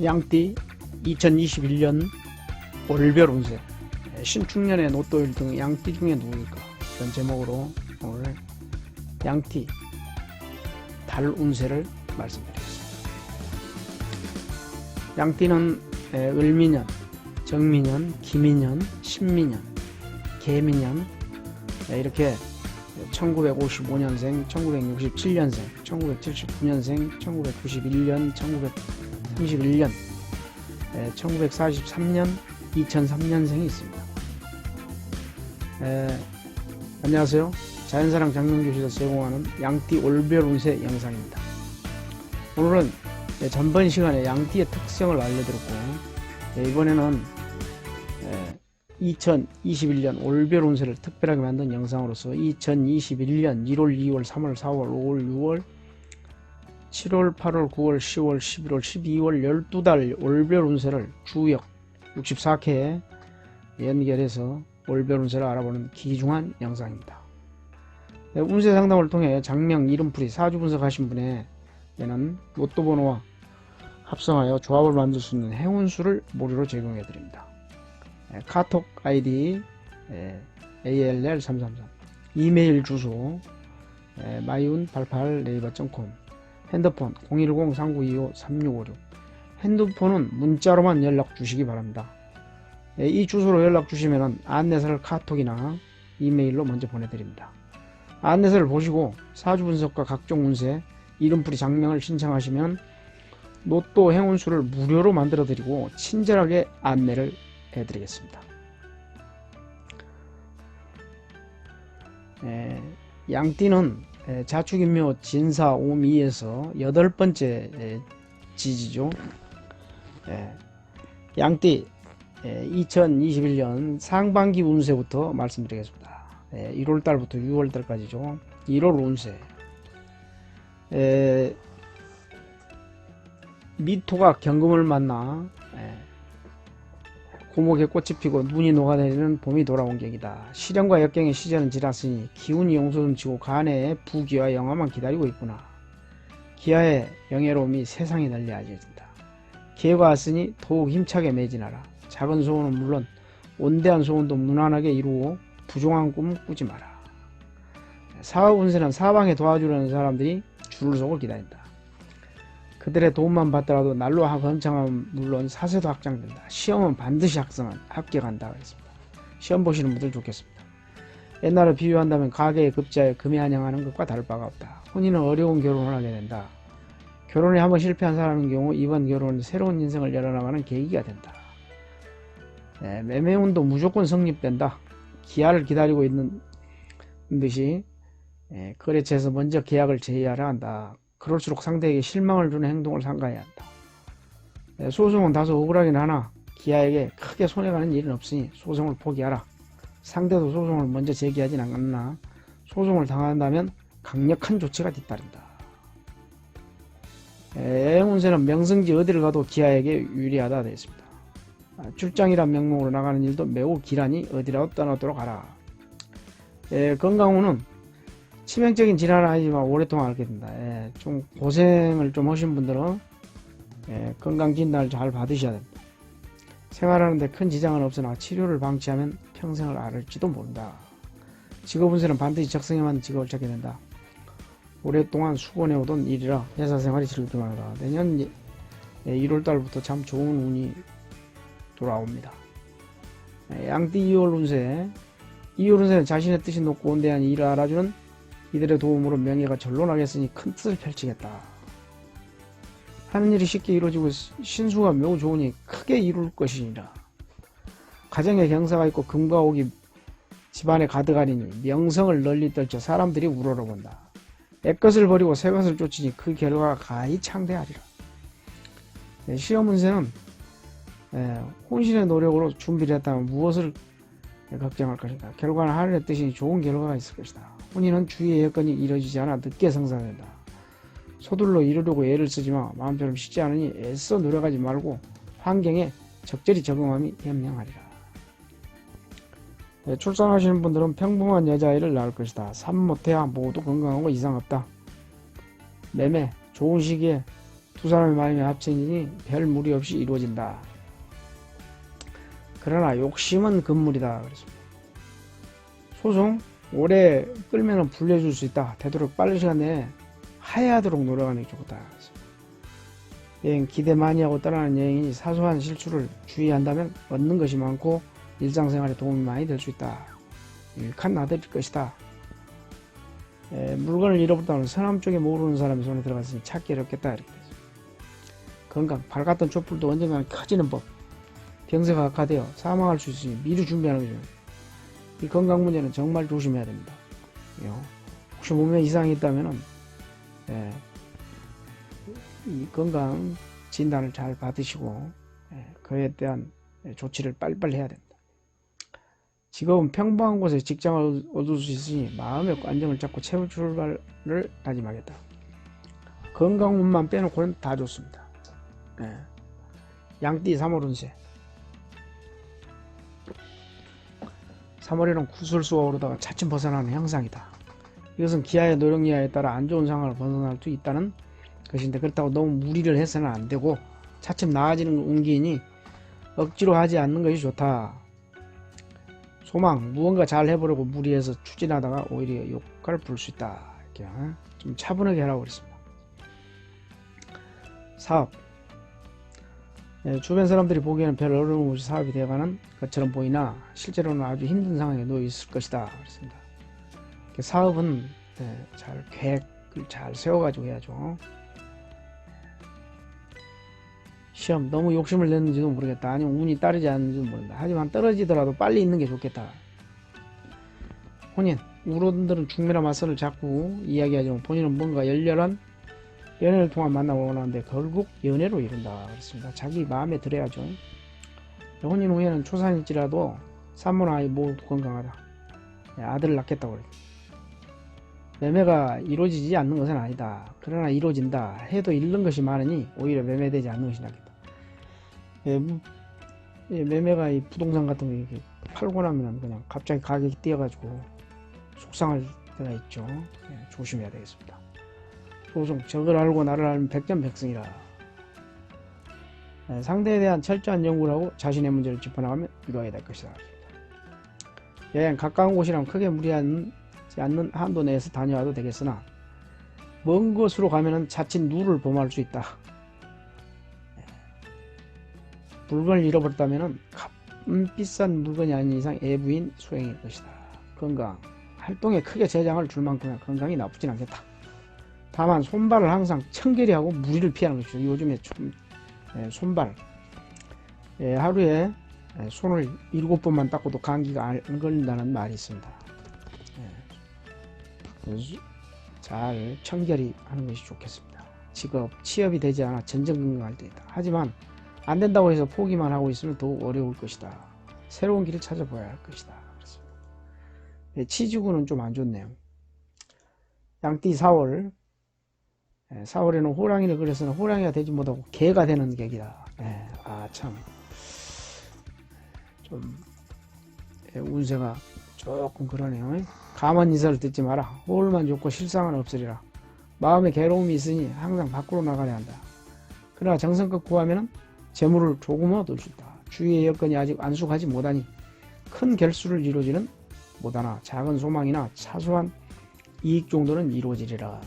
양띠 2021년 월별 운세, 신축년의 노또 1등 양띠 중에 누구일까? 이런 제목으로 오늘 양띠 달 운세를 말씀드리겠습니다. 양띠는 을미년, 정미년, 기미년, 신미년, 개미년, 이렇게 1955년생, 1967년생, 1979년생, 1991년, 1931년, 1943년, 2003년생이 있습니다. 안녕하세요. 자연사랑 장명교실에서 제공하는 양띠 월별 운세 영상입니다. 오늘은 전번 시간에 양띠의 특성을 알려드렸고, 이번에는 2021년 월별 운세를 특별하게 만든 영상으로서 2021년 1월, 2월, 3월, 4월, 5월, 6월, 7월, 8월, 9월, 10월, 11월, 12월 12달 월별 운세를 주역 64회에 연결해서 월별 운세를 알아보는 귀중한 영상입니다. 운세 상담을 통해 장명, 이름풀이, 사주 분석하신 분에게는 로또 번호와 합성하여 조합을 만들 수 있는 행운수를 무료로 제공해 드립니다. 카톡 아이디 ALL333, 이메일 주소 마이운88네이버.com, 핸드폰 010-3925-3656, 핸드폰은 문자로만 연락 주시기 바랍니다. 이 주소로 연락 주시면 안내서를 카톡이나 이메일로 먼저 보내드립니다. 안내서를 보시고 사주 분석과 각종 운세, 이름풀이, 장명을 신청하시면 로또 행운수를 무료로 만들어 드리고 친절하게 안내를 해드리겠습니다. 양띠는 자축인묘 진사 오미에서 8번째 지지죠. 양띠 2021년 상반기 운세부터 말씀드리겠습니다. 1월달부터 6월달까지죠. 1월 운세, 미토가 경금을 만나 고목에 꽃이 피고 눈이 녹아내리는 봄이 돌아온 격이다. 시련과 역경의 시절은 지났으니 기운이 용솟음치고 간해의 부귀와 영화만 기다리고 있구나. 기아의 영예로움이 세상에 널리 알려진다. 기회가 왔으니 더욱 힘차게 매진하라. 작은 소원은 물론 온대한 소원도 무난하게 이루고 부종한 꿈은 꾸지 마라. 사업 운세는 사방에 도와주려는 사람들이 줄을 서고 기다린다. 그들의 도움만 받더라도 난로 헌창은 물론 사세도 확장된다. 시험은 반드시 합격한다. 그랬습니다. 시험 보시는 분들 좋겠습니다. 옛날을 비유한다면 가계의 급자에 금이 한양하는 것과 다를 바가 없다. 혼인은 어려운 결혼을 하게 된다. 결혼에 한번 실패한 사람인 경우 이번 결혼은 새로운 인생을 열어나가는 계기가 된다. 매매운도 무조건 성립된다. 기한을 기다리고 있는 듯이 거래처에서 먼저 계약을 제의하려 한다. 그럴수록 상대에게 실망을 주는 행동을 삼가해야 한다. 소송은 다소 억울하긴 하나 기아에게 크게 손해가는 일은 없으니 소송을 포기하라. 상대도 소송을 먼저 제기하진 않았나 소송을 당한다면 강력한 조치가 뒤따른다. 운세는 명성지 어디를 가도 기아에게 유리하다 되어 있습니다. 출장이란 명목으로 나가는 일도 매우 기란히 어디라도 떠나도록 하라. 건강운은 치명적인 질환은 아니지만 오랫동안 앓게 된다. 좀 고생을 좀 하신 분들은 건강진단을 잘 받으셔야 됩니다. 생활하는데 큰 지장은 없으나 치료를 방치하면 평생을 앓을지도 모른다. 직업운세는 반드시 적성에만 직업을 찾게 된다. 오랫동안 수고해오던 일이라 회사생활이 즐기기만 하다. 내년 1월달부터 참 좋은 운이 돌아옵니다. 양띠 2월 운세, 2월 운세는 자신의 뜻이 높고 온대한 일을 알아주는 이들의 도움으로 명예가 절로 나겠으니 큰 뜻을 펼치겠다. 하는 일이 쉽게 이루어지고 신수가 매우 좋으니 크게 이룰 것이니라. 가정에 경사가 있고 금과 옥이 집안에 가득하리니 명성을 널리 떨쳐 사람들이 우러러본다. 옛것을 버리고 새것을 쫓으니 그 결과가 가히 창대하리라. 시험 운세는 혼신의 노력으로 준비를 했다면 무엇을 걱정할 것인가. 결과는 하늘의 뜻이니 좋은 결과가 있을 것이다. 혼인은 주위의 여건이 이루어지지 않아 늦게 성사된다. 서둘러 이루려고 애를 쓰지만 마음처럼 쉽지 않으니 애써 노력하지 말고 환경에 적절히 적응함이 현명하리라. 출산하시는 분들은 평범한 여자아이를 낳을 것이다. 산모태아 모두 건강하고 이상 없다. 매매 좋은 시기에 두 사람의 마음이 합쳐지니 별 무리 없이 이루어진다. 그러나 욕심은 금물이다. 그랬습니다. 소송 오래 끌면 불려줄 수 있다. 되도록 빠른 시간 내에 하야하도록 노력하는 게 좋다. 여행 기대 많이 하고 떠나는 여행이 사소한 실수를 주의한다면 얻는 것이 많고 일상생활에 도움이 많이 될 수 있다. 유익한 나들일 것이다. 물건을 잃어버렸다면 서남 쪽에 모르는 사람이 손에 들어갔으니 찾기 어렵겠다. 이렇게 건강 밝았던 촛불도 언젠가는 커지는 법. 병세가 악화되어 사망할 수 있으니 미리 준비하는 거죠. 이 건강 문제는 정말 조심해야 됩니다. 혹시 몸에 이상이 있다면 이 건강 진단을 잘 받으시고 그에 대한 조치를 빨리빨리 해야 됩니다. 직업은 평범한 곳에 직장을 얻을 수 있으니 마음의 안정을 잡고 최후 출발을 다짐하겠다. 건강운만 빼놓고는 다 좋습니다. 양띠 3월 운세. 3월에는 구술수가 오르다가 차츰 벗어나는 형상이다. 이것은 기아의 노력 이하에 따라 안 좋은 상황을 벗어날 수 있다는 것인데 그렇다고 너무 무리를 해서는 안 되고 차츰 나아지는 운기이니 억지로 하지 않는 것이 좋다. 소망, 무언가 잘 해보려고 무리해서 추진하다가 오히려 욕을 부를 수 있다. 이렇게 좀 차분하게 하라고 그랬습니다. 사업, 주변 사람들이 보기에는 별 어려움 없이 사업이 되어가는 것처럼 보이나 실제로는 아주 힘든 상황에 놓여 있을 것이다. 그랬습니다. 사업은 잘 계획을 잘 세워가지고 해야죠. 시험 너무 욕심을 냈는지도 모르겠다. 아니면 운이 따르지 않는지도 모른다. 하지만 떨어지더라도 빨리 있는 게 좋겠다. 혼인, 우로들은 중매나 맞서를 자꾸 이야기하지만 본인은 뭔가 열렬한 연애를 통한 만남을 원하는데 결국 연애로 이룬다. 그렇습니다. 자기 마음에 들어야죠. 혼인 후에는 초산일지라도 산모나 아이 모두 건강하다. 아들을 낳겠다고 그래요. 매매가 이루어지지 않는 것은 아니다. 그러나 이루어진다 해도 잃는 것이 많으니 오히려 매매되지 않는 것이 낫겠다. 매매가 이 부동산 같은 거 이렇게 팔고 나면 그냥 갑자기 가격이 뛰어가지고 속상할 때가 있죠. 조심해야 되겠습니다. 소송, 적을 알고 나를 알면 백전백승이라. 상대에 대한 철저한 연구를 하고 자신의 문제를 짚어나가면 이루어야 될 것이다. 여행 가까운 곳이라면 크게 무리하지 않는 한도 내에서 다녀와도 되겠으나 먼 곳으로 가면 자칫 누를 범할 수 있다. 물건을 잃어버렸다면 비싼 물건이 아닌 이상 애부인 수행일 것이다. 건강, 활동에 크게 제장을 줄 만큼의 건강이 나쁘진 않겠다. 다만 손발을 항상 청결히 하고 무리를 피하는 것이죠. 요즘에 손발 하루에 손을 7번만 닦고도 감기가 안 걸린다는 말이 있습니다. 잘 청결히 하는 것이 좋겠습니다. 취업이 되지 않아 전전 건강할 때 있다. 하지만 안 된다고 해서 포기만 하고 있으면 더욱 어려울 것이다. 새로운 길을 찾아봐야 할 것이다. 그렇습니다. 치지구는 좀 안 좋네요. 양띠 4월. 4월에는 호랑이를 그려서는 호랑이가 되지 못하고 개가 되는 격이다. 참. 좀 운세가 조금 그러네요. 가만 인사를 듣지 마라. 호울만 좋고 실상은 없으리라. 마음에 괴로움이 있으니 항상 밖으로 나가야 한다. 그러나 정성껏 구하면 재물을 조금 얻을 수 있다. 주위의 여건이 아직 안숙하지 못하니 큰 결수를 이루어지는 못하나 작은 소망이나 사소한 이익 정도는 이루어지리라.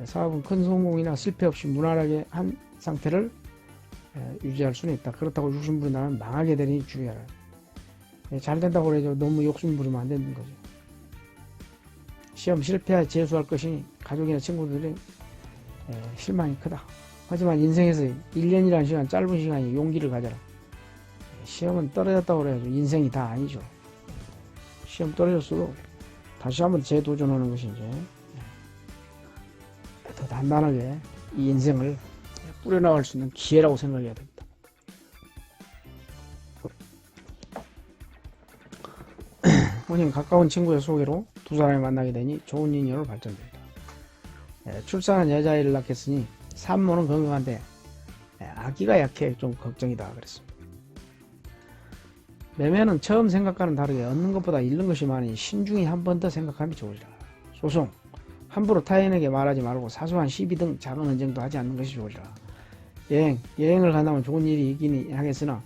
사업은 큰 성공이나 실패 없이 무난하게 한 상태를 유지할 수는 있다. 그렇다고 욕심 부린다면 망하게 되니 주의하라. 잘 된다고 그래도 너무 욕심 부리면 안 되는 거죠. 시험 실패하 재수할 것이니 가족이나 친구들이 실망이 크다. 하지만 인생에서 1년이라는 시간, 짧은 시간에 용기를 가져라. 시험은 떨어졌다고 그래가지고 인생이 다 아니죠. 시험 떨어졌어도 다시 한번 재도전하는 것이 이제 더 단단하게 이 인생을 뿌려나갈 수 있는 기회라고 생각해야 됩니다. 본인 가까운 친구의 소개로 두 사람이 만나게 되니 좋은 인연으로 발전됩니다. 출산한 여자아이를 낳겠으니 산모는 건강한데 아기가 약해 좀 걱정이다 그랬습니다. 매매는 처음 생각과는 다르게 얻는 것보다 잃는 것이 많으니 신중히 한 번 더 생각하면 좋으리라. 소송, 함부로 타인에게 말하지 말고 사소한 시비 등 작은 언쟁도 하지 않는 것이 좋으리라. 여행을 간다면 좋은 일이 있긴 하겠으나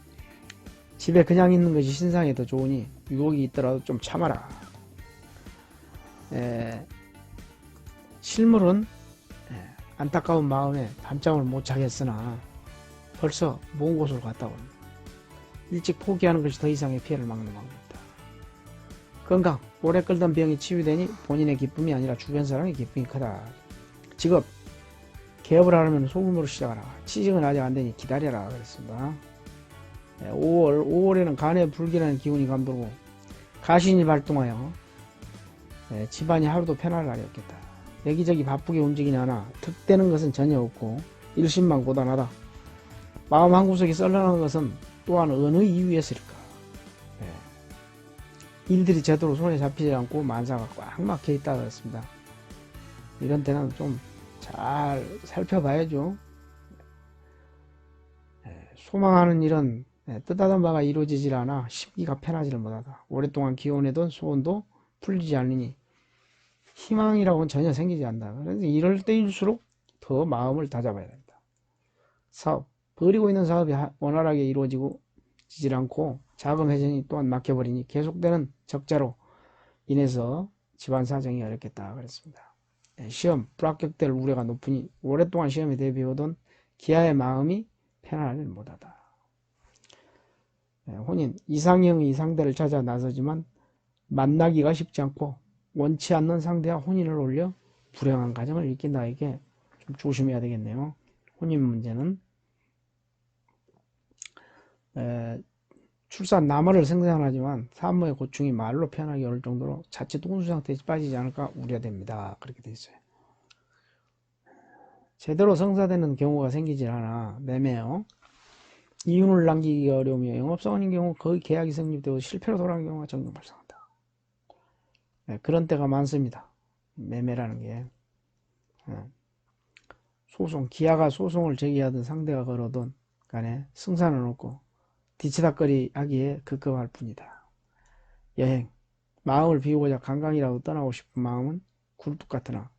집에 그냥 있는 것이 신상에 더 좋으니 유혹이 있더라도 좀 참아라. 실물은 안타까운 마음에 밤잠을 못 자겠으나 벌써 먼 곳으로 갔다 옵니다. 일찍 포기하는 것이 더 이상의 피해를 막는 방법이다. 건강, 오래 끌던 병이 치유되니 본인의 기쁨이 아니라 주변 사람의 기쁨이 크다. 직업, 개업을 하려면 소금으로 시작하라. 취직은 아직 안되니 기다려라. 그랬습니다. 5월에는 간에 불길한 기운이 감돌고 가신이 발동하여 집안이 하루도 편할 날이 없겠다. 여기저기 바쁘게 움직이니 하나 득되는 것은 전혀 없고 일심만 고단하다. 마음 한구석이 썰렁한 것은 또한 어느 이유에서일까. 일들이 제대로 손에 잡히지 않고 만사가 꽉 막혀 있다 그랬습니다. 이런 때는 좀 잘 살펴봐야죠. 소망하는 일은 뜻하던 바가 이루어지질 않아 심기가 편하지를 못하다. 오랫동안 기원해둔 소원도 풀리지 않으니 희망이라고는 전혀 생기지 않는다. 그래서 이럴 때일수록 더 마음을 다잡아야 된다. 사업, 벌이고 있는 사업이 원활하게 이루어지질 않고 자금 회전이 또한 막혀버리니 계속되는 적자로 인해서 집안 사정이 어렵겠다 그랬습니다. 시험, 불합격될 우려가 높으니 오랫동안 시험에 대비해오던 기아의 마음이 편안하지 못하다. 혼인, 이상형 상대를 찾아 나서지만 만나기가 쉽지 않고 원치 않는 상대와 혼인을 올려 불행한 가정을 일으킨다. 이게 좀 조심해야 되겠네요. 혼인 문제는 출산 남아를 생산하지만 산모의 고충이 말로 표현하기 어려울 정도로 자칫 혼수 상태에 빠지지 않을까 우려됩니다. 그렇게 돼 있어요. 제대로 성사되는 경우가 생기질 않아 매매요. 이윤을 남기기 어려우며 영업사원인 경우 거의 계약이 성립되고 실패로 돌아가는 경우가 종종 발생한다. 그런 때가 많습니다. 매매라는 게. 소송, 기아가 소송을 제기하든 상대가 걸어든 간에 승산은 없고 뒤치다거리 하기에 급급할 뿐이다. 여행, 마음을 비우고자 관광이라도 떠나고 싶은 마음은 굴뚝 같으나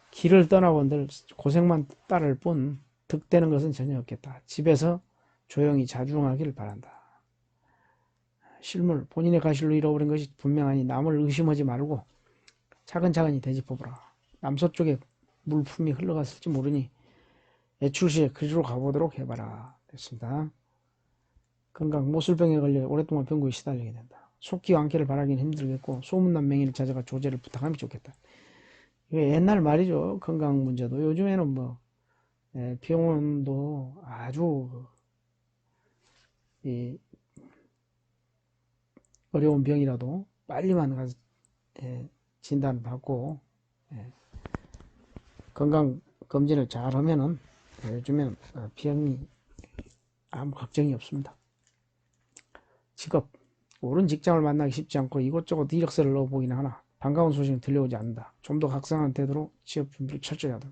길을 떠나본들 고생만 따를 뿐 득되는 것은 전혀 없겠다. 집에서 조용히 자중하길 바란다. 실물, 본인의 가실로 잃어버린 것이 분명하니 남을 의심하지 말고 차근차근히 되짚어보라. 남서쪽에 물품이 흘러갔을지 모르니 애출 시에 그리로 가보도록 해봐라. 됐습니다. 건강, 모슬병에 걸려 오랫동안 병고에 시달리게 된다. 속기 완쾌를 바라기는 힘들겠고 소문난 명의를 찾아가 조제를 부탁하면 좋겠다. 이게 옛날 말이죠. 건강 문제도. 요즘에는 뭐 병원도 아주 어려운 병이라도 빨리만 가서 진단을 받고 건강 검진을 잘 하면은 요즘에는 병이 아무 걱정이 없습니다. 직업, 옳은 직장을 만나기 쉽지 않고 이곳저곳 이력서를 넣어보기는 하나 반가운 소식은 들려오지 않는다. 좀 더 각성한 태도로 취업 준비를 철저히 하다.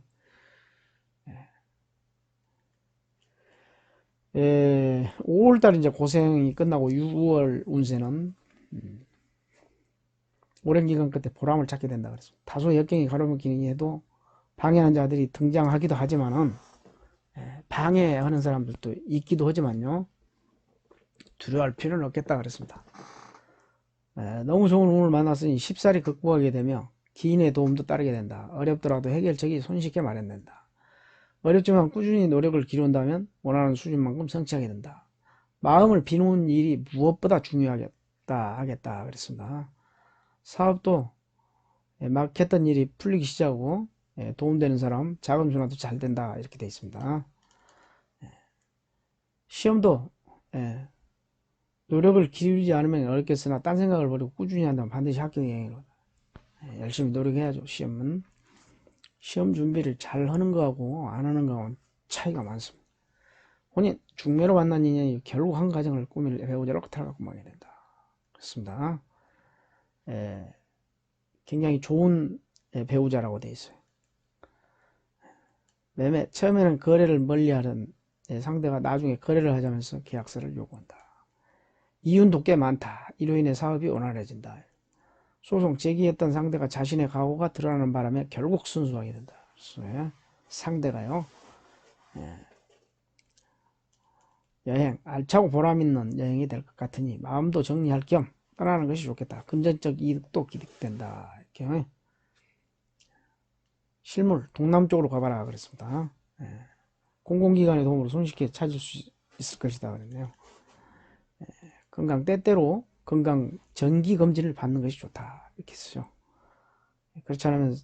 5월달 이제 고생이 끝나고 6월 운세는 오랜 기간 끝에 보람을 찾게 된다 그랬습니다. 다소 역경이 가로막히니 해도 방해하는 자들이 등장하기도 하지만은 방해하는 사람들도 있기도 하지만요. 두려워할 필요는 없겠다 그랬습니다. 너무 좋은 운을 만났으니 쉽사리 극복하게 되며 기인의 도움도 따르게 된다. 어렵더라도 해결책이 손쉽게 마련된다. 어렵지만 꾸준히 노력을 기울인다면 원하는 수준만큼 성취하게 된다. 마음을 비우는 일이 무엇보다 중요하겠다 하겠다 그랬습니다. 사업도 막 했던 일이 풀리기 시작하고 도움되는 사람 자금 순환도 잘 된다 이렇게 되어 있습니다. 시험도 노력을 기울이지 않으면 어렵겠으나 딴 생각을 버리고 꾸준히 한다면 반드시 합격이 열심히 노력해야죠. 시험은 시험 준비를 잘 하는 거하고 안 하는 거하고는 차이가 많습니다. 혼인, 중매로 만난 인연이 결국 한 가정을 꾸밀 배우자로 타락하고 마게 된다. 그렇습니다. 굉장히 좋은 배우자라고 되어 있어요. 매매, 처음에는 거래를 멀리하던 상대가 나중에 거래를 하자면서 계약서를 요구한다. 이윤도 꽤 많다. 이로 인해 사업이 원활해진다. 소송 제기했던 상대가 자신의 각오가 드러나는 바람에 결국 승소하게 된다. 상대가요. 여행, 알차고 보람있는 여행이 될 것 같으니 마음도 정리할 겸 떠나는 것이 좋겠다. 금전적 이득도 기대된다. 이렇게. 실물, 동남쪽으로 가봐라. 그랬습니다. 공공기관의 도움으로 손쉽게 찾을 수 있을 것이다. 그랬네요. 건강 때때로 건강 정기 검진을 받는 것이 좋다. 이렇게 쓰죠. 그렇지 않으면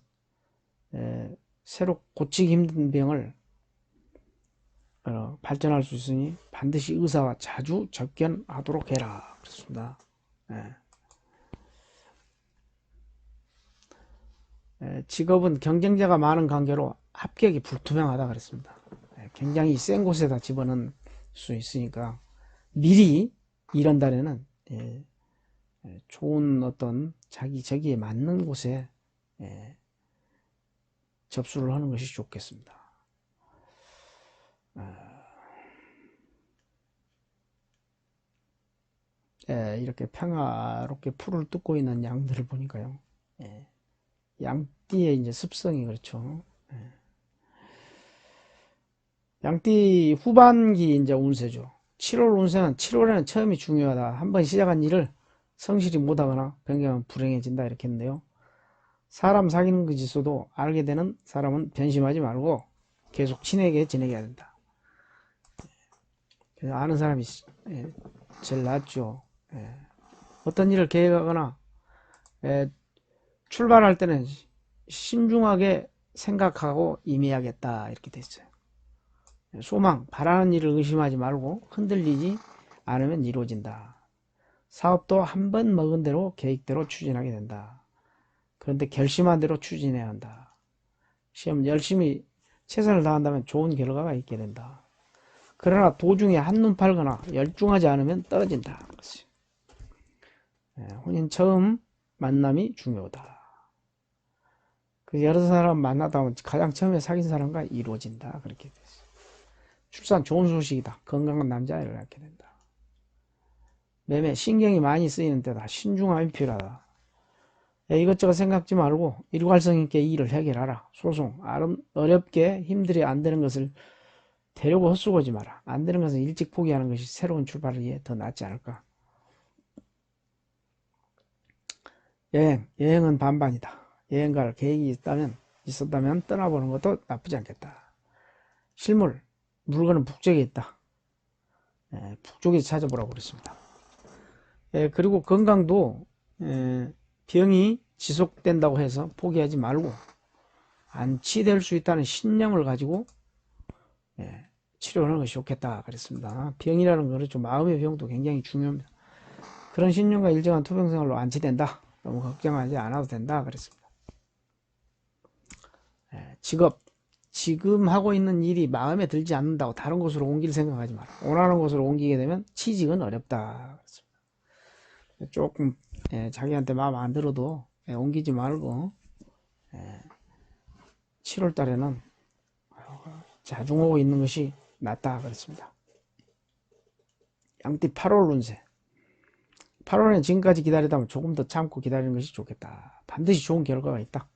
새로 고치기 힘든 병을 발전할 수 있으니 반드시 의사와 자주 접견하도록 해라. 그렇습니다. 직업은 경쟁자가 많은 관계로 합격이 불투명하다 그랬습니다. 굉장히 센 곳에다 집어넣을 수 있으니까 미리 이런 달에는 좋은 어떤 저기에 맞는 곳에 접수를 하는 것이 좋겠습니다. 이렇게 평화롭게 풀을 뜯고 있는 양들을 보니까요. 양띠의 이제 습성이 그렇죠. 양띠 후반기 이제 운세죠. 7월 운세는 7월에는 처음이 중요하다. 한번 시작한 일을 성실히 못하거나 변경하면 불행해진다 이렇게 했는데요. 사람 사귀는 그 짓어도 알게 되는 사람은 변심하지 말고 계속 친하게 지내야 된다. 그래서 아는 사람이 제일 낫죠. 어떤 일을 계획하거나 출발할 때는 신중하게 생각하고 임해야겠다 이렇게 됐어요. 소망, 바라는 일을 의심하지 말고 흔들리지 않으면 이루어진다. 사업도 한 번 먹은 대로 계획대로 추진하게 된다. 그런데 결심한 대로 추진해야 한다. 시험 열심히 최선을 다한다면 좋은 결과가 있게 된다. 그러나 도중에 한눈 팔거나 열중하지 않으면 떨어진다. 혼인 처음 만남이 중요하다. 그 여러 사람 만나다 보면 가장 처음에 사귄 사람과 이루어진다. 그렇게 됐어요. 출산 좋은 소식이다. 건강한 남자아이를 낳게 된다. 매매 신경이 많이 쓰이는 때다. 신중함이 필요하다. 이것저것 생각지 말고 일괄성 있게 일을 해결하라. 소송 어렵게 힘들이 안 되는 것을 되려고 헛수고하지 마라. 안 되는 것은 일찍 포기하는 것이 새로운 출발을 위해 더 낫지 않을까. 여행은 반반이다. 여행 갈 계획이 있었다면 떠나보는 것도 나쁘지 않겠다. 실물, 물건은 북쪽에 있다. 북쪽에서 찾아보라고 그랬습니다. 그리고 건강도 병이 지속된다고 해서 포기하지 말고 안치될 수 있다는 신념을 가지고 치료하는 것이 좋겠다 그랬습니다. 병이라는 것은 좀 마음의 병도 굉장히 중요합니다. 그런 신념과 일정한 투병생활로 안치된다. 너무 걱정하지 않아도 된다 그랬습니다. 직업, 지금 하고 있는 일이 마음에 들지 않는다고 다른 곳으로 옮길 생각하지 마라. 원하는 곳으로 옮기게 되면 취직은 어렵다 그랬습니다. 조금 자기한테 마음 안 들어도 옮기지 말고 7월 달에는 자중하고 있는 것이 낫다 그랬습니다. 양띠 8월 운세. 8월에 지금까지 기다리다 보면 조금 더 참고 기다리는 것이 좋겠다. 반드시 좋은 결과가 있다.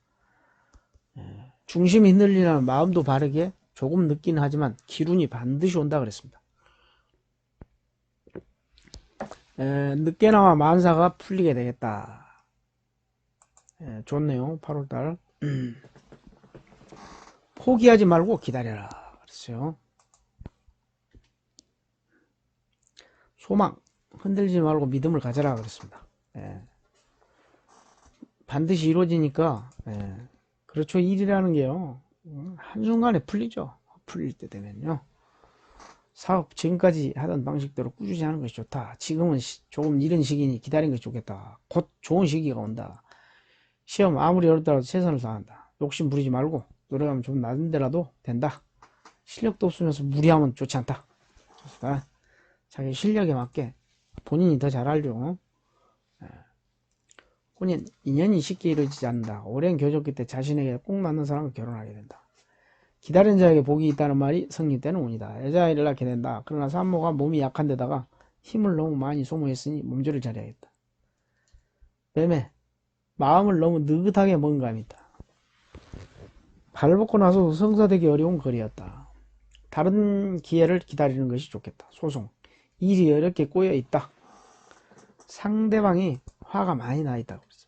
중심이 흔들리면 마음도 바르게 조금 늦긴 하지만 기운이 반드시 온다 그랬습니다. 늦게나마 만사가 풀리게 되겠다. 좋네요. 8월달. 포기하지 말고 기다려라 그랬어요. 소망, 흔들지 말고 믿음을 가져라 그랬습니다. 반드시 이루어지니까 그렇죠. 일이라는 게요 한순간에 풀리죠. 풀릴 때 되면요 사업 지금까지 하던 방식대로 꾸준히 하는 것이 좋다. 지금은 조금 이른 시기니 기다리는 것이 좋겠다. 곧 좋은 시기가 온다. 시험 아무리 어렵더라도 최선을 다한다. 욕심 부리지 말고 노력하면 좀 낮은 데라도 된다. 실력도 없으면서 무리하면 좋지 않다. 좋습니다. 자기 실력에 맞게 본인이 더 잘 알죠. 혼인, 인연이 쉽게 이루어지지 않는다. 오랜 교제기 때 자신에게 꼭 맞는 사람과 결혼하게 된다. 기다린 자에게 복이 있다는 말이 성립되는 운이다. 여자아이를 낳게 된다. 그러나 산모가 몸이 약한 데다가 힘을 너무 많이 소모했으니 몸조리를 잘해야겠다. 매매, 마음을 너무 느긋하게 먹은 감이 있다. 발벗고 나서도 성사되기 어려운 거리였다. 다른 기회를 기다리는 것이 좋겠다. 소송. 일이 어렵게 꼬여 있다. 상대방이 화가 많이 나 있다고 그랬어.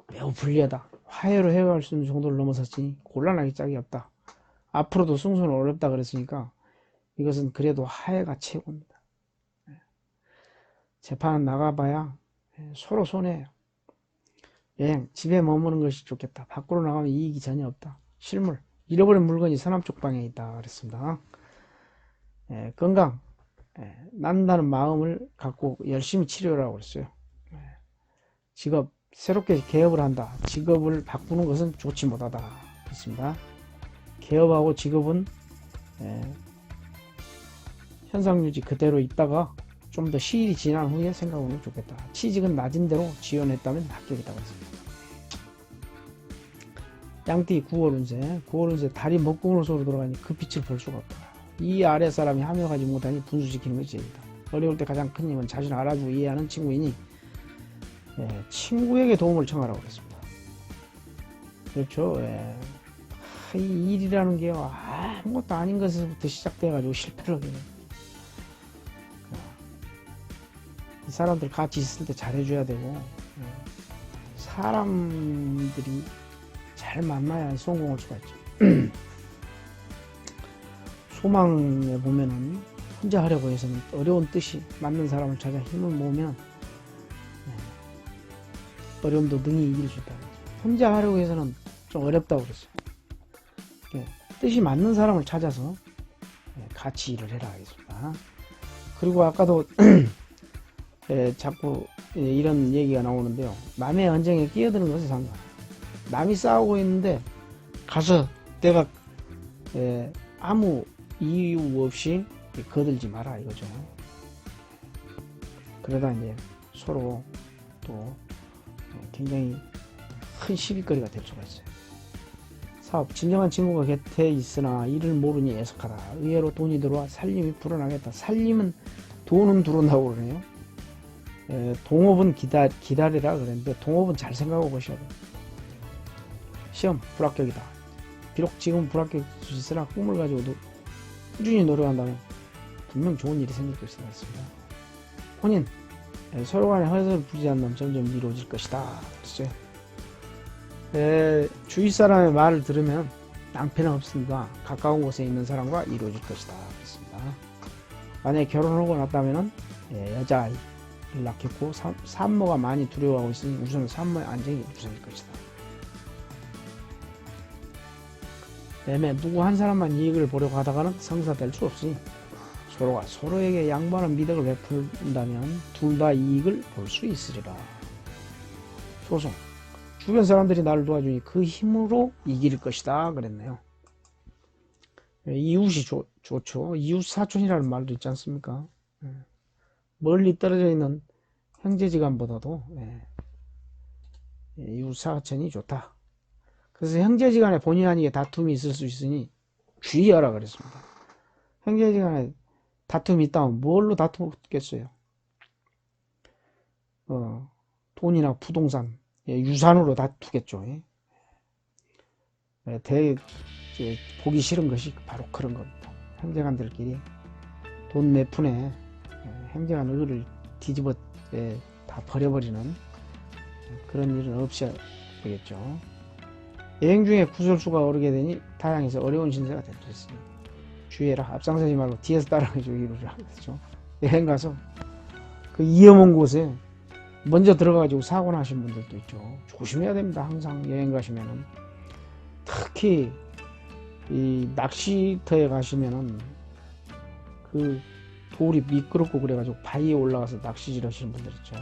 매우 불리하다. 화해로 해결할 수 있는 정도를 넘어섰으니 곤란하기 짝이 없다. 앞으로도 승소는 어렵다 그랬으니까 이것은 그래도 화해가 최고입니다. 재판은 나가봐야 서로 손해예요. 여행, 집에 머무는 것이 좋겠다. 밖으로 나가면 이익이 전혀 없다. 실물, 잃어버린 물건이 서남 쪽 방에 있다 그랬습니다. 건강, 난다는 마음을 갖고 열심히 치료하라고 그랬어요. 직업, 새롭게 개업을 한다. 직업을 바꾸는 것은 좋지 못하다 그랬습니다. 개업하고 직업은 현상 유지 그대로 있다가 좀 더 시일이 지난 후에 생각하면 좋겠다. 취직은 낮은 대로 지원했다면 합격이라고 했습니다. 양띠 9월 운세. 9월 운세 달이 먹구름으로 돌아가니 그 빛을 볼 수가 없다. 이 아래 사람이 합력하지 못하니 분수시키는 것이 제일이다. 어려울 때 가장 큰 힘은 자신을 알아주고 이해하는 친구이니 친구에게 도움을 청하라고 그랬습니다. 그렇죠. 이 일이라는 게 아무것도 아닌 것에서부터 시작돼가지고 실패를 하게 돼요. 이 사람들 같이 있을 때 잘해줘야 되고 사람들이 잘 만나야 성공할 수가 있죠. 소망에 보면은 혼자 하려고 해서는 어려운 뜻이 맞는 사람을 찾아 힘을 모으면 어려움도 능히 이길 수 있다. 혼자 하려고 해서는 좀 어렵다고 그랬어요. 뜻이 맞는 사람을 찾아서 같이 일을 해라 하겠습니다. 그리고 아까도 자꾸 이런 얘기가 나오는데요. 남의 언쟁에 끼어드는 것은 상관없어요. 남이 싸우고 있는데 가서 내가 아무 이유 없이 거들지 마라 이거죠. 그러다 이제 서로 또 굉장히 큰 시비거리가 될 수가 있어요. 사업, 진정한 친구가 곁에 있으나 이를 모르니 애석하다. 의외로 돈이 들어와 살림이 불어나겠다. 살림은 돈은 들어온다고 그러네요. 동업은 기다리라 그랬는데 동업은 잘 생각하고 보셔야 돼요. 시험 불합격이다. 비록 지금 불합격일 수 있으나 꿈을 가지고도 꾸준히 노력한다면 분명 좋은 일이 생길 것이다 했습니다. 혼인, 서로 간에 허세를 부리지 않는 점점 이루어질 것이다 그랬어요. 주위 사람의 말을 들으면 낭패는 없습니다. 가까운 곳에 있는 사람과 이루어질 것이다 그랬습니다. 만약에 결혼을 하고 났다면 여자아이를 낳겠고 산모가 많이 두려워하고 있으니 우선 산모의 안정이 우선일 것이다. 매매, 누구 한 사람만 이익을 보려고 하다가는 성사될 수 없으니 서로가 서로에게 양보하는 미덕을 베푼다면 둘 다 이익을 볼 수 있으리라. 소송, 주변 사람들이 나를 도와주니 그 힘으로 이길 것이다 그랬네요. 이웃이 좋죠. 이웃 사촌이라는 말도 있지 않습니까? 멀리 떨어져 있는 형제지간보다도 이웃 사촌이 좋다. 그래서 형제지간에 본의 아니게 다툼이 있을 수 있으니 주의하라 그랬습니다. 형제지간에 다툼이 있다면 뭘로 다투겠어요? 돈이나 부동산, 유산으로 다투겠죠. 보기 싫은 것이 바로 그런 겁니다. 형제간들끼리 돈 몇 푼에 형제간 의를 뒤집어 다 버려버리는 그런 일은 없어야 되겠죠. 여행 중에 구설수가 오르게 되니 타향에서 어려운 신세가 됐으니 주의해라. 앞장서지 말고 뒤에서 따라가지고 이루라 그랬죠. 여행 가서 그 위험한 곳에 먼저 들어가가지고 사고 나신 분들도 있죠. 조심해야 됩니다. 항상 여행 가시면은 특히 이 낚시터에 가시면은 그 돌이 미끄럽고 그래가지고 바위에 올라가서 낚시질 하시는 분들 있죠.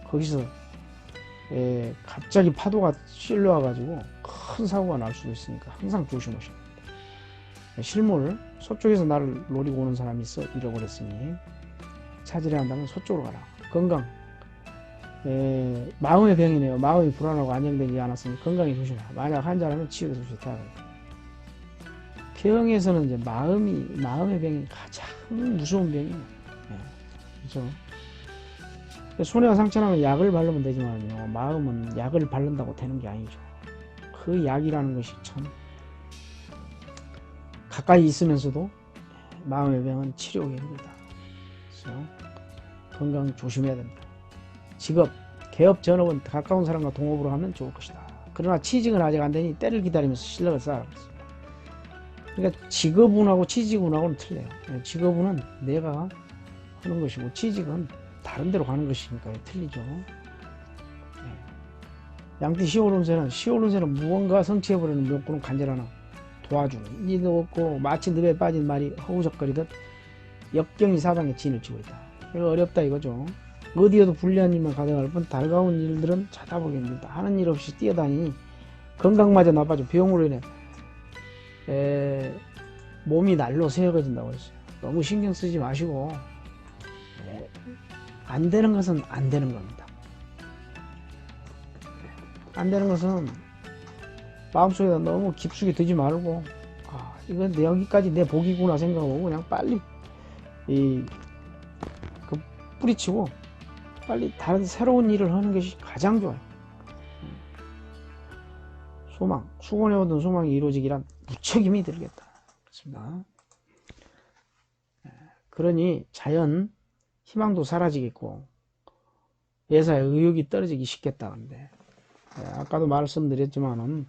거기서 갑자기 파도가 실려와가지고 큰 사고가 날 수도 있으니까 항상 조심하셔야 됩니다. 실물, 서쪽에서 나를 노리고 오는 사람이 있어 잃어버렸으니 찾으려 한다면 서쪽으로 가라. 건강, 마음의 병이네요. 마음이 불안하고 안정되지 않았으니 건강에 조심하라. 만약 환자라면 치유도 좋다. 병에서는 이제 마음의 병이 가장 무서운 병이에요. 그렇죠? 손해와 상처나면 약을 바르면 되지만요, 마음은 약을 바른다고 되는 게 아니죠. 그 약이라는 것이 참 가까이 있으면서도 마음의 병은 치료하기 힘들다. 그래서 건강 조심해야 된다. 직업, 개업, 전업은 가까운 사람과 동업으로 하면 좋을 것이다. 그러나 취직은 아직 안 되니 때를 기다리면서 실력을 쌓아라. 그러니까 직업운하고 취직운하고는 틀려요. 직업운은 내가 하는 것이고 취직은 다른 데로 가는 것이니까 틀리죠. 양띠 시오운세는 무언가 성취해버리는 명분은 간절하나 도와주는 이도 없고 마치 늪에 빠진 말이 허우적거리듯 역경이 사방에 진을 치고 있다. 이거 어렵다 이거죠. 어디에도 불리한 일만 가득할 뿐 달가운 일들은 찾아보기 힘들다. 하는 일 없이 뛰어다니니 건강마저 나빠져 병으로 인해 몸이 날로 새어진다고 했어요. 너무 신경 쓰지 마시고 안 되는 것은 안 되는 겁니다. 안 되는 것은 마음속에다 너무 깊숙이 두지 말고 이건 여기까지 내 복이구나 생각하고 그냥 빨리 뿌리치고 빨리 다른 새로운 일을 하는 것이 가장 좋아요. 소망, 수고해오던 소망이 이루어지기란 무척 힘이 들겠다. 그렇습니다. 그러니 자연 희망도 사라지겠고 예사의 의욕이 떨어지기 쉽겠다. 근데 아까도 말씀드렸지만은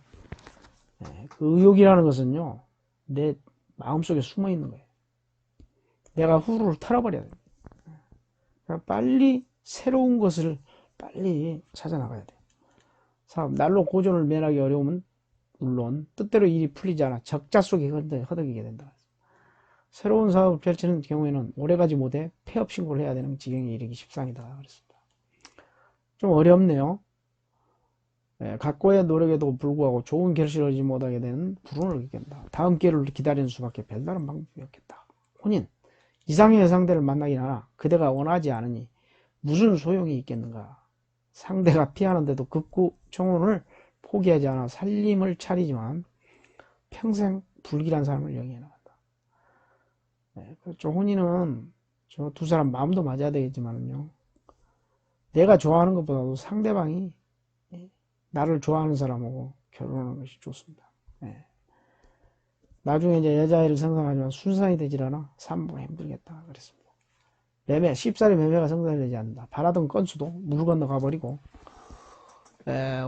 그 의욕이라는 것은요 내 마음속에 숨어 있는 거예요. 내가 후루를 털어버려야 돼요. 그러니까 빨리 새로운 것을 빨리 찾아 나가야 돼요. 사업 날로 고전을 면하기 어려우면 물론 뜻대로 일이 풀리지 않아 적자 속에 허덕이게 된다. 새로운 사업을 펼치는 경우에는 오래가지 못해 폐업 신고를 해야 되는 지경에 이르기 십상이다. 그랬습니다. 좀 어렵네요. 각고의 노력에도 불구하고 좋은 결실을 얻지 못하게 되는 불운을 겪는다. 다음 기회를 기다리는 수밖에 별다른 방법이 없겠다. 혼인, 이상형의 상대를 만나긴 하나 그대가 원하지 않으니 무슨 소용이 있겠는가. 상대가 피하는데도 극구 청혼을 포기하지 않아 살림을 차리지만 평생 불길한 삶을 영위해 나간다. 그렇죠. 혼인은 저 두 사람 마음도 맞아야 되겠지만요. 내가 좋아하는 것보다도 상대방이 나를 좋아하는 사람하고 결혼하는 것이 좋습니다. 나중에 이제 여자애를 생산하지만 순산이 되질 않아 3분 힘들겠다 그랬습니다. 매매, 쉽사리 매매가 성사되지 않는다. 바라던 건수도 물 건너 가버리고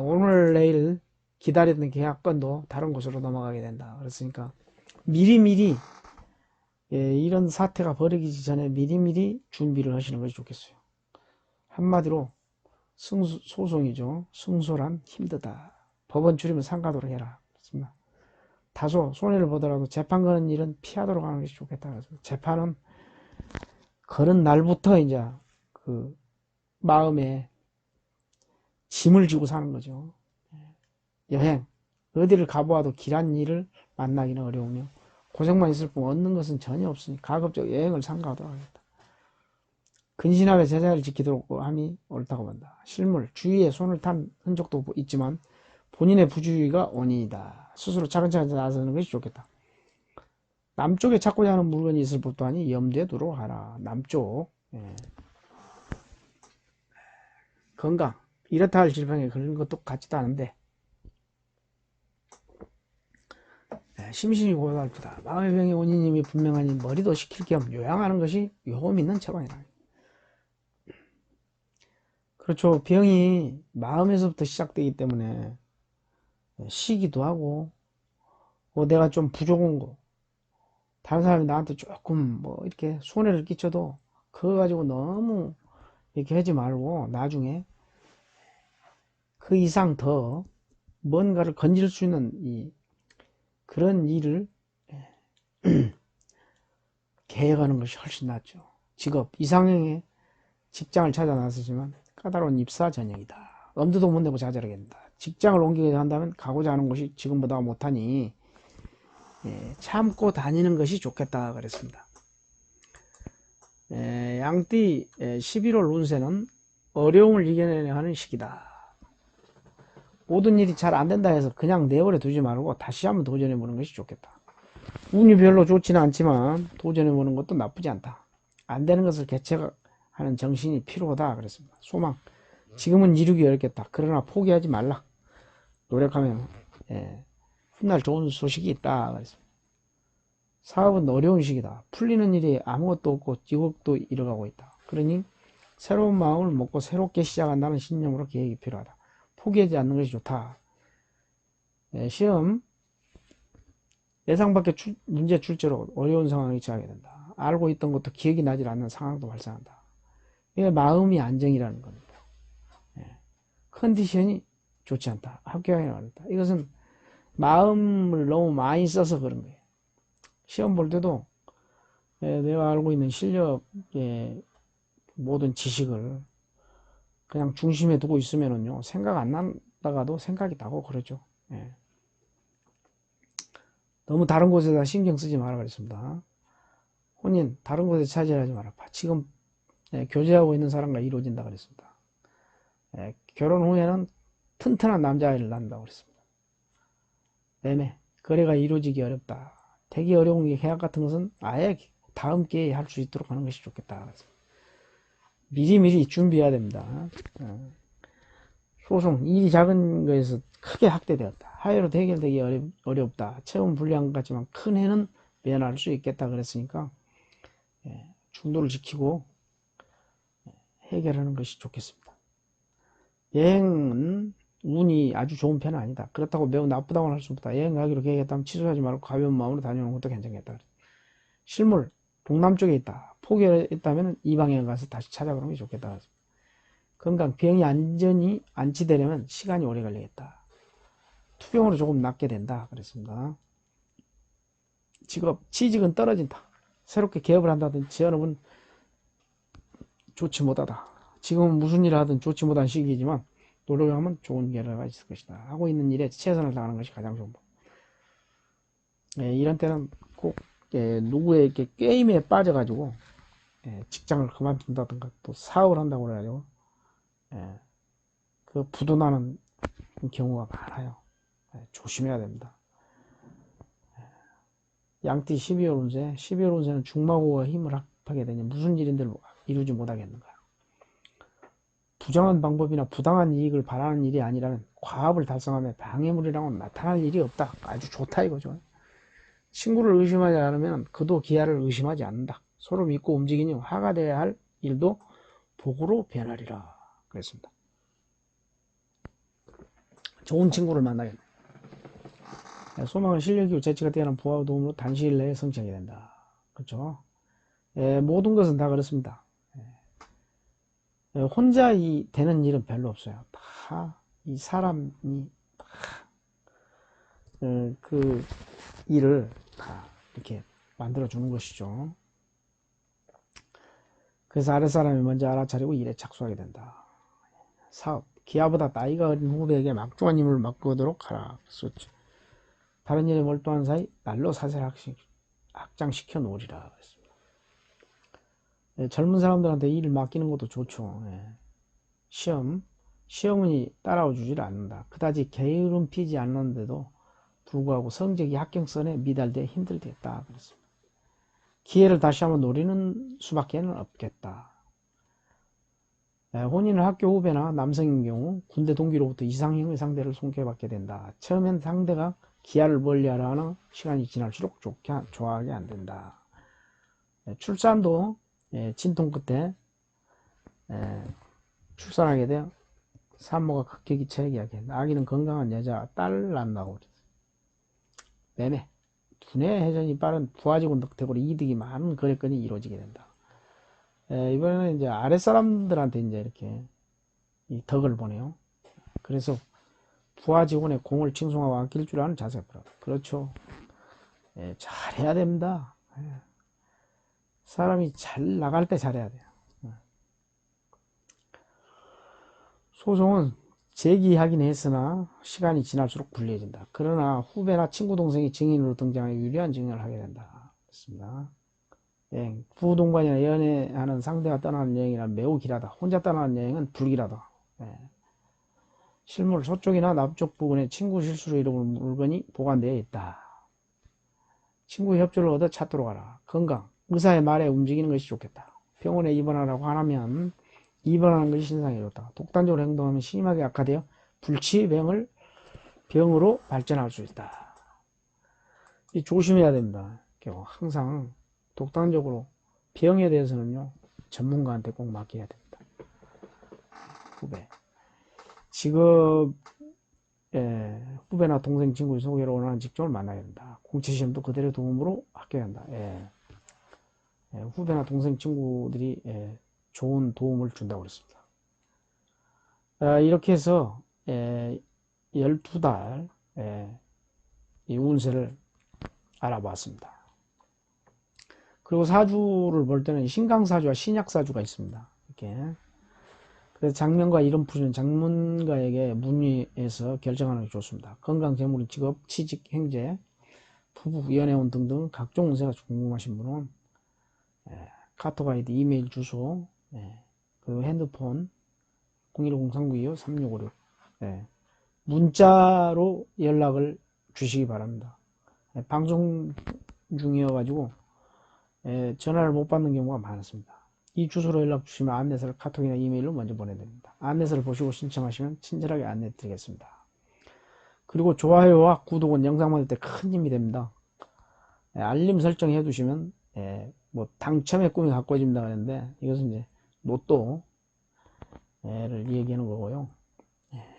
오늘 내일 기다리던 계약건도 다른 곳으로 넘어가게 된다. 그랬으니까 미리미리 이런 사태가 벌어지기 전에 미리미리 준비를 하시는 것이 좋겠어요. 한마디로 소송이죠. 승소란 힘들다. 법원 줄이면 상가도록 해라. 그렇습니다. 다소 손해를 보더라도 재판 거는 일은 피하도록 하는 것이 좋겠다. 그래서 재판은 거는 날부터 이제 그 마음에 짐을 지고 사는 거죠. 여행 어디를 가보아도 길한 일을 만나기는 어려우며 고생만 있을 뿐 얻는 것은 전혀 없으니 가급적 여행을 삼가하도록 하겠다. 근신하게 제자를 지키도록 함이 옳다고 본다. 실물 주위에 손을 탄 흔적도 있지만 본인의 부주의가 원인이다. 스스로 차근차근 나서는 것이 좋겠다. 남쪽에 찾고자 하는 물건이 있을 법도 하니 염두에 두도록 하라. 남쪽 건강 이렇다 할 질병에 걸린 것도 같지도 않은데 심신이 고달프다. 마음의 병의 원인임이 분명하니 머리도 식힐 겸 요양하는 것이 요금 있는 처방이다. 그렇죠. 병이 마음에서부터 시작되기 때문에 시기도 하고 내가 좀 부족한 거 다른 사람이 나한테 조금 이렇게 손해를 끼쳐도 그거 가지고 너무 이렇게 하지 말고 나중에 그 이상 더 뭔가를 건질 수 있는 그런 일을 계획하는 것이 훨씬 낫죠. 직업 이상형의 직장을 찾아 나섰지만 까다로운 입사 전형이다. 엄두도 못 내고 좌절하겠다. 직장을 옮기게 한다면 가고자 하는 곳이 지금보다 못하니 참고 다니는 것이 좋겠다 그랬습니다. 양띠 11월 운세는 어려움을 이겨내야 하는 시기다. 모든 일이 잘 안된다 해서 그냥 내버려 두지 말고 다시 한번 도전해 보는 것이 좋겠다. 운이 별로 좋지는 않지만 도전해 보는 것도 나쁘지 않다. 안되는 것을 개척하는 하는 정신이 필요하다 그랬습니다. 소망. 지금은 이루기 어렵겠다. 그러나 포기하지 말라. 노력하면 훗날 좋은 소식이 있다 그랬습니다. 사업은 어려운 시기다. 풀리는 일이 아무것도 없고 지옥도 잃어가고 있다. 그러니 새로운 마음을 먹고 새롭게 시작한다는 신념으로 계획이 필요하다. 포기하지 않는 것이 좋다. 시험 예상 밖의 문제 출제로 어려운 상황에 처하게 된다. 알고 있던 것도 기억이 나질 않는 상황도 발생한다. 이게 마음이 안정이라는 겁니다. 컨디션이 좋지 않다. 합격하기 어렵다. 이것은 마음을 너무 많이 써서 그런 거예요. 시험 볼 때도 내가 알고 있는 실력의 모든 지식을 그냥 중심에 두고 있으면은요, 생각 안 난다가도 생각이 나고 그러죠. 너무 다른 곳에다 신경 쓰지 마라 그랬습니다. 혼인, 다른 곳에 차지하지 마라. 지금 교제하고 있는 사람과 이루어진다 그랬습니다. 결혼 후에는 튼튼한 남자아이를 낳는다고 그랬습니다. 매매, 거래가 이루어지기 어렵다. 되게 어려운 계약 같은 것은 아예 다음 기회에 할 수 있도록 하는 것이 좋겠다. 그랬습니다. 미리미리 준비해야 됩니다. 소송, 일이 작은 거에서 크게 확대되었다. 하회로 해결되기 어렵다. 체험 불량 같지만 큰 해는 면할 수 있겠다 그랬으니까 중도를 지키고 해결하는 것이 좋겠습니다. 여행은 운이 아주 좋은 편은 아니다. 그렇다고 매우 나쁘다고는 할 수 없다. 여행 가기로 계획했다면 취소하지 말고 가벼운 마음으로 다녀오는 것도 괜찮겠다. 실물, 동남쪽에 있다. 포기했다면 이 방향에 가서 다시 찾아보는 게 좋겠다. 건강, 병이 안전히 안치되려면 시간이 오래 걸리겠다. 투병으로 조금 낫게 된다. 그랬습니다. 직업, 취직은 떨어진다. 새롭게 개업을 한다든 지원업은 좋지 못하다. 지금은 무슨 일을 하든 좋지 못한 시기이지만 노력하면 좋은 결과가 있을 것이다. 하고 있는 일에 최선을 다하는 것이 가장 좋은 법. 이런 때는 꼭 누구에게 게임에 빠져가지고 직장을 그만둔다든가 또 사업을 한다고 그래가지고 그 부도나는 경우가 많아요. 조심해야 됩니다. 양띠 12월 운세, 12월 운세는 중마고가 힘을 합하게 되니 무슨 일인들 이루지 못하겠는가. 부정한 방법이나 부당한 이익을 바라는 일이 아니라면 과업을 달성하며 방해물이라고 나타날 일이 없다. 아주 좋다 이거죠. 친구를 의심하지 않으면 그도 기아를 의심하지 않는다. 서로 믿고 움직이니 화가 되어야 할 일도 복으로 변하리라. 그랬습니다. 좋은 친구를 만나겠네. 소망은 실력이고 재치가 뛰어난 부하의 도움으로 단시일 내에 성취하게 된다. 그렇죠? 모든 것은 다 그렇습니다. 혼자 되는 일은 별로 없어요. 다 이 사람이 그 일을 다 이렇게 만들어 주는 것이죠. 그래서 아랫사람이 먼저 알아차리고 일에 착수하게 된다. 사업, 기아보다 나이가 어린 후배에게 막중한 임무를 맡기도록 하라. 그랬죠. 다른 일에 몰두한 사이 날로 사세를 확장시켜 놓으리라. 그랬습니다. 젊은 사람들한테 일을 맡기는 것도 좋죠. 시험은 따라와 주질 않는다. 그다지 게으름 피지 않는데도 불구하고 성적이 합격선에 미달돼 힘들겠다. 그랬습니다. 기회를 다시 한번 노리는 수밖에 없겠다. 혼인을 학교 후배나 남성인 경우 군대 동기로부터 이상형의 상대를 손괴받게 된다. 처음엔 상대가 기아를 멀리하려 하나 시간이 지날수록 좋아하게 안 된다. 출산도 진통 끝에 출산하게 되어 산모가 급격히 체하게 아기는 건강한 여자 딸을 낳는다고 그랬어요. 매매, 두뇌 회전이 빠른 부하직원 덕택으로 이득이 많은 거래건이 이루어지게 된다. 이번에는 이제 아랫사람들한테 이제 이렇게 이 덕을 보내요. 그래서 부하 직원의 공을 칭송하고 아낄 줄 아는 자세가 필요하다. 그렇죠. 잘해야 됩니다. 사람이 잘 나갈 때 잘해야 돼요. 소송은 제기하긴 했으나 시간이 지날수록 불리해진다. 그러나 후배나 친구 동생이 증인으로 등장하여 유리한 증언을 하게 된다. 그렇습니다. 여행, 부동반이나 연애하는 상대가 떠나는 여행이란 매우 길하다. 혼자 떠나는 여행은 불길하다. 실물 서쪽이나 남쪽 부근에 친구 실수로 잃어버린 물건이 보관되어 있다. 친구의 협조를 얻어 찾도록 하라. 건강, 의사의 말에 움직이는 것이 좋겠다. 병원에 입원하라고 하면 입원하는 것이 신상이 좋다. 독단적으로 행동하면 심하게 악화되어 병으로 발전할 수 있다. 조심해야 됩니다. 항상 독단적으로 병에 대해서는요, 전문가한테 꼭 맡겨야 됩니다. 후배. 직업, 후배나 동생, 친구 소개로 원하는 직종을 만나야 된다. 공채시험도 그들의 도움으로 합격해야 한다. 후배나 동생, 친구들이 좋은 도움을 준다고 그랬습니다. 이렇게 해서 12달 이 운세를 알아봤습니다. 그리고 사주를 볼 때는 신강사주와 신약사주가 있습니다. 이렇게. 그래서 장명과 이름풀이는 장문가에게 문의해서 결정하는 게 좋습니다. 건강, 재물, 직업, 취직, 행재, 부부, 연애운 등등 각종 운세가 궁금하신 분은 카톡 아이디, 이메일 주소, 그리고 핸드폰 010-3925-3656 문자로 연락을 주시기 바랍니다. 방송 중이어가지고 전화를 못 받는 경우가 많습니다. 이 주소로 연락 주시면 안내서를 카톡이나 이메일로 먼저 보내드립니다. 안내서를 보시고 신청하시면 친절하게 안내 드리겠습니다. 그리고 좋아요와 구독은 영상 만들 때 큰 힘이 됩니다. 알림 설정 해두시면 뭐 당첨의 꿈이 가꿔진다 하는데 이것은 이제 로또를 얘기하는 거고요.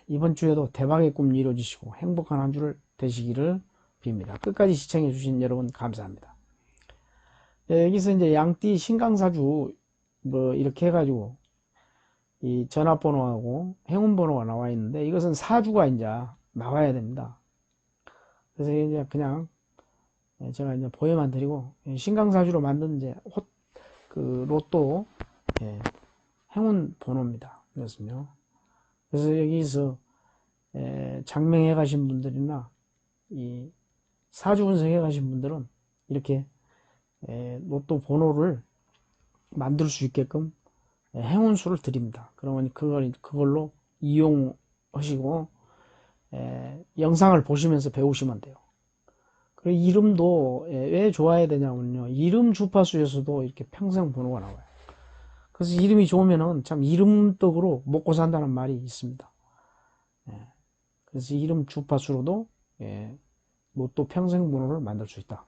이번 주에도 대박의 꿈 이루어지시고 행복한 한 주를 되시기를 빕니다. 끝까지 시청해 주신 여러분 감사합니다. 여기서 이제 양띠 신강사주 뭐 이렇게 해가지고 이 전화번호하고 행운번호가 나와 있는데 이것은 사주가 이제 나와야 됩니다. 그래서 이제 그냥 제가 이제 보여만 드리고 신강사주로 만든 이제 그 로또 행운 번호입니다. 이것은요. 그래서 여기서 장명해 가신 분들이나 이 사주 분석해 가신 분들은 이렇게 로또 번호를 만들 수 있게끔 행운수를 드립니다. 그러면 그걸로 이용하시고 영상을 보시면서 배우시면 돼요. 그리고 이름도 왜 좋아야 되냐면요, 이름 주파수에서도 이렇게 평생 번호가 나와요. 그래서 이름이 좋으면은 참 이름떡으로 먹고 산다는 말이 있습니다. 그래서 이름 주파수로도 로또 평생 번호를 만들 수 있다.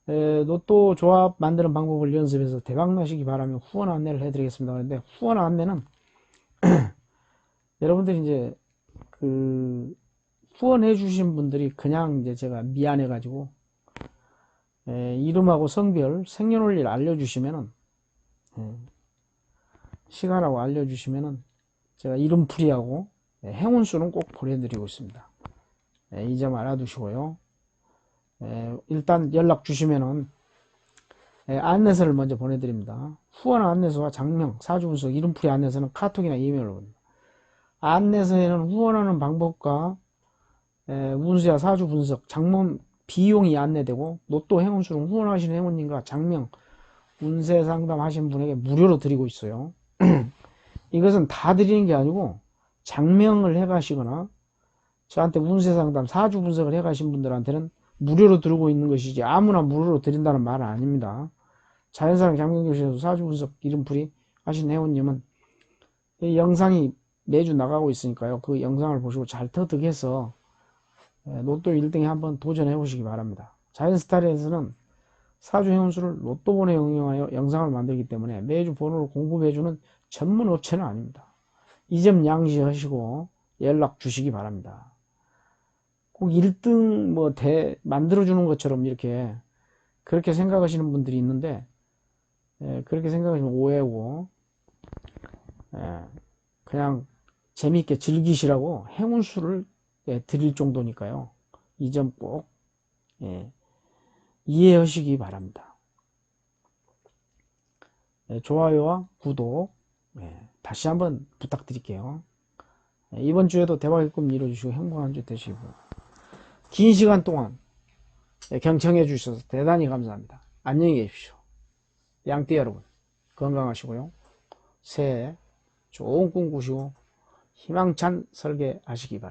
로또 조합 만드는 방법을 연습해서 대박 나시기 바라며 후원 안내를 해드리겠습니다. 그런데 후원 안내는 여러분들이 이제 그 후원해 주신 분들이 그냥 이제 제가 미안해 가지고 이름하고 성별, 생년월일 알려주시면은 시간하고 알려주시면은 제가 이름풀이하고 행운수는 꼭 보내드리고 있습니다. 이 점 알아두시고요. 일단 연락 주시면은 안내서를 먼저 보내드립니다. 후원 안내서와 장명, 사주분석, 이름풀이 안내서는 카톡이나 이메일로 보냅니다. 안내서에는 후원하는 방법과 운수야 사주분석, 장문 비용이 안내되고 로또 행운수는 후원하시는 행운님과 장명, 운세 상담 하신 분에게 무료로 드리고 있어요. 이것은 다 드리는 게 아니고 장명을 해 가시거나 저한테 운세 상담, 사주 분석을 해 가신 분들한테는 무료로 들고 있는 것이지 아무나 무료로 드린다는 말은 아닙니다. 자연사랑 장명교실에서 사주 분석 이름풀이 하신 회원님은 이 영상이 매주 나가고 있으니까요. 그 영상을 보시고 잘 터득해서 로또 1등에 한번 도전해 보시기 바랍니다. 자연스타일에서는 사주 행운수를 로또 번호에 응용하여 영상을 만들기 때문에 매주 번호를 공급해주는 전문 업체는 아닙니다. 이 점 양지하시고 연락 주시기 바랍니다. 꼭 1등 뭐 만들어주는 것처럼 이렇게 그렇게 생각하시는 분들이 있는데 그렇게 생각하시면 오해고 그냥 재미있게 즐기시라고 행운수를 드릴 정도니까요. 이 점 꼭 이해하시기 바랍니다. 좋아요와 구독 다시 한번 부탁드릴게요. 이번 주에도 대박의 꿈 이루어주시고 행복한 한 주 되시고 긴 시간 동안 경청해 주셔서 대단히 감사합니다. 안녕히 계십시오. 양띠 여러분 건강하시고요. 새해 좋은 꿈 꾸시고 희망찬 설계 하시기 바랍니다.